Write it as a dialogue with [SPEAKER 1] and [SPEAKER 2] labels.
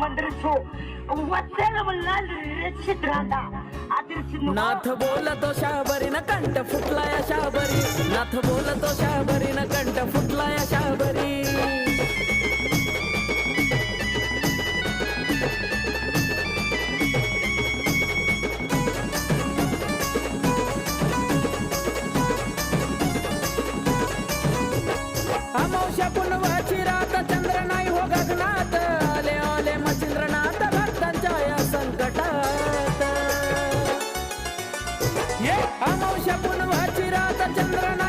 [SPEAKER 1] मंदिरचो वत्सल मल्लाल रक्षित रांदा
[SPEAKER 2] नाथ बोलतो शाबरी न कंठ फुटला या शाबरी, नाथ बोलतो शाबरी न कंठ फुटला या शाबरी. अमावस्या पुनवाची रात चंद्र नाही हो गगनात, आले आले मच्छिंद्रनाथ भक्तांच्या या संकटात. ये अमावस्या पुनवाची रात चंद्र नाही